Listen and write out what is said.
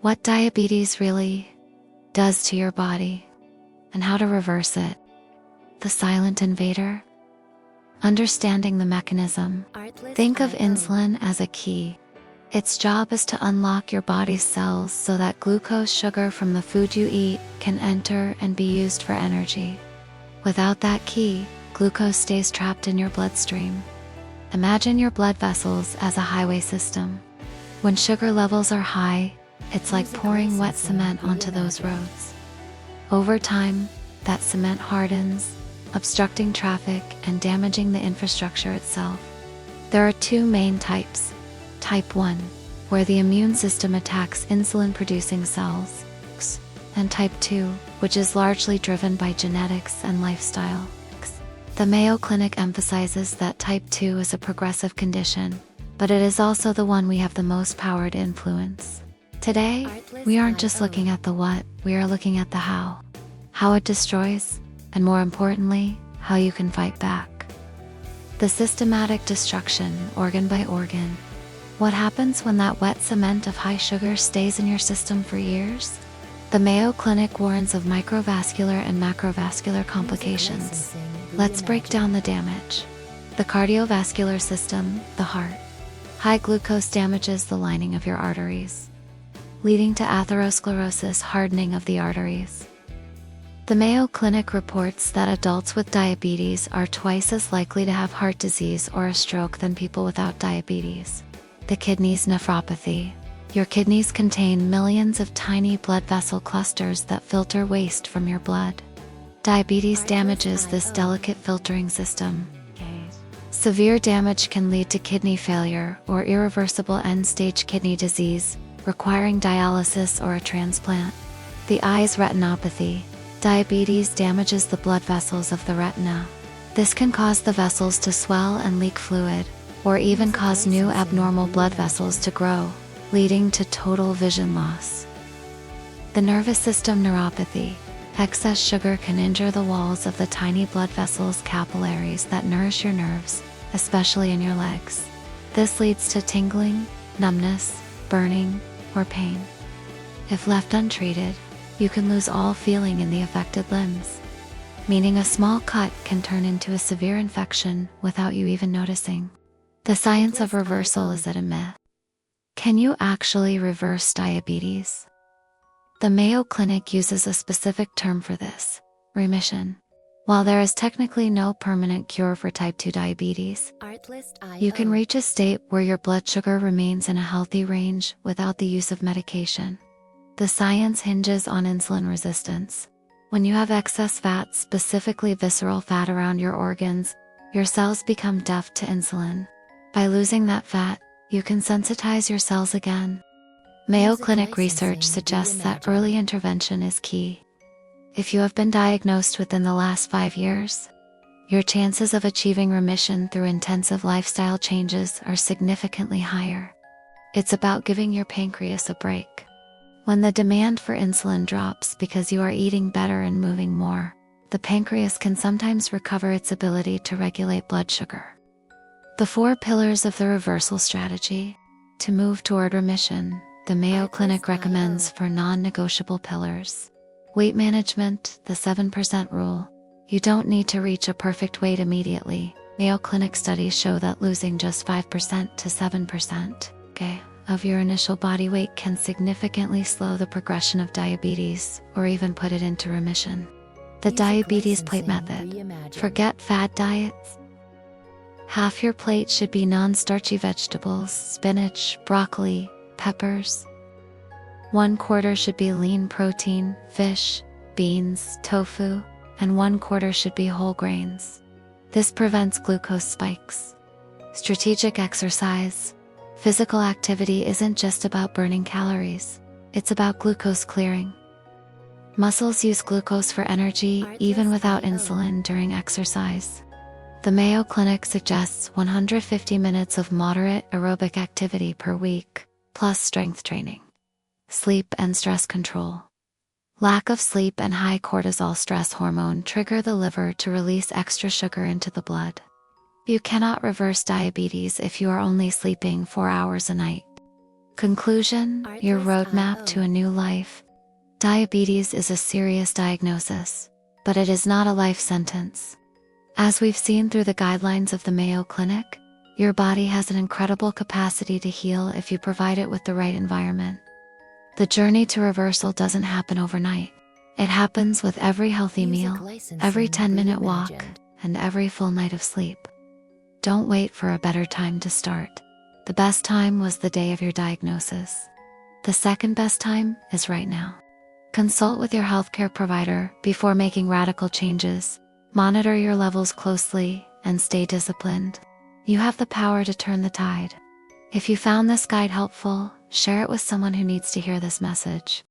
what diabetes really does to your body, and how to reverse it. The silent invader. Understanding the mechanism. Think of insulin as a key. Its job is to unlock your body's cells so that glucose sugar from the food you eat can enter and be used for energy. Without that key, glucose stays trapped in your bloodstream. Imagine your blood vessels as a highway system. When sugar levels are high, it's like pouring wet cement onto those roads. Over time, that cement hardens, obstructing traffic and damaging the infrastructure itself. There are two main types. Type 1, where the immune system attacks insulin-producing cells, and Type 2, which is largely driven by genetics and lifestyle. The Mayo Clinic emphasizes that Type 2 is a progressive condition, but it is also the one we have the most power to influence. Today, we aren't just looking at the what, we are looking at the how. How it destroys, and more importantly, how you can fight back. The systematic destruction, organ by organ. What happens when that wet cement of high sugar stays in your system for years? The Mayo Clinic warns of microvascular and macrovascular complications. Let's break down the damage. The cardiovascular system, the heart. High glucose damages the lining of your arteries, leading to atherosclerosis, hardening of the arteries. The Mayo Clinic reports that adults with diabetes are twice as likely to have heart disease or a stroke than people without diabetes. The kidneys nephropathy. Your kidneys contain millions of tiny blood vessel clusters that filter waste from your blood. Diabetes damages this delicate filtering system. Severe damage can lead to kidney failure or irreversible end-stage kidney disease, requiring dialysis or a transplant. The eye's retinopathy. Diabetes damages the blood vessels of the retina. This can cause the vessels to swell and leak fluid, or even cause new abnormal blood vessels to grow, leading to total vision loss. The nervous system neuropathy. Excess sugar can injure the walls of the tiny blood vessels, capillaries that nourish your nerves, especially in your legs. This leads to tingling, numbness, burning, or pain. If left untreated, you can lose all feeling in the affected limbs, meaning a small cut can turn into a severe infection without you even noticing. The science of reversal is it a myth? Can you actually reverse diabetes? The Mayo Clinic uses a specific term for this: remission. While there is technically no permanent cure for type 2 diabetes, you can reach a state where your blood sugar remains in a healthy range without the use of medication. The science hinges on insulin resistance. When you have excess fat, specifically visceral fat around your organs, your cells become deaf to insulin. By losing that fat, you can sensitize your cells again. Mayo Clinic research suggests that early intervention is key. If you have been diagnosed within the last 5 years, your chances of achieving remission through intensive lifestyle changes are significantly higher. It's about giving your pancreas a break. When the demand for insulin drops because you are eating better and moving more, the pancreas can sometimes recover its ability to regulate blood sugar. The 4 pillars of the reversal strategy. To move toward remission, the Mayo Clinic recommends 4 non-negotiable pillars. Weight management, the 7% rule. You don't need to reach a perfect weight immediately. Mayo Clinic studies show that losing just 5% to 7%, of your initial body weight can significantly slow the progression of diabetes, or even put it into remission. The diabetes plate method. Forget fad diets. Half your plate should be non-starchy vegetables, spinach, broccoli, peppers. 1/4 should be lean protein, fish, beans, tofu, and 1/4 should be whole grains. This prevents glucose spikes. Strategic exercise. Physical activity isn't just about burning calories, it's about glucose clearing. Muscles use glucose for energy even without insulin during exercise. The Mayo Clinic suggests 150 minutes of moderate aerobic activity per week, plus strength training. Sleep and stress control. Lack of sleep and high cortisol stress hormone trigger the liver to release extra sugar into the blood. You cannot reverse diabetes if you are only sleeping 4 hours a night. Conclusion, your roadmap to a new life. Diabetes is a serious diagnosis, but it is not a life sentence. As we've seen through the guidelines of the Mayo Clinic, your body has an incredible capacity to heal if you provide it with the right environment. The journey to reversal doesn't happen overnight. It happens with every healthy meal, every 10-minute walk, and every full night of sleep. Don't wait for a better time to start. The best time was the day of your diagnosis. The second best time is right now. Consult with your healthcare provider before making radical changes. Monitor your levels closely and stay disciplined. You have the power to turn the tide. If you found this guide helpful, share it with someone who needs to hear this message.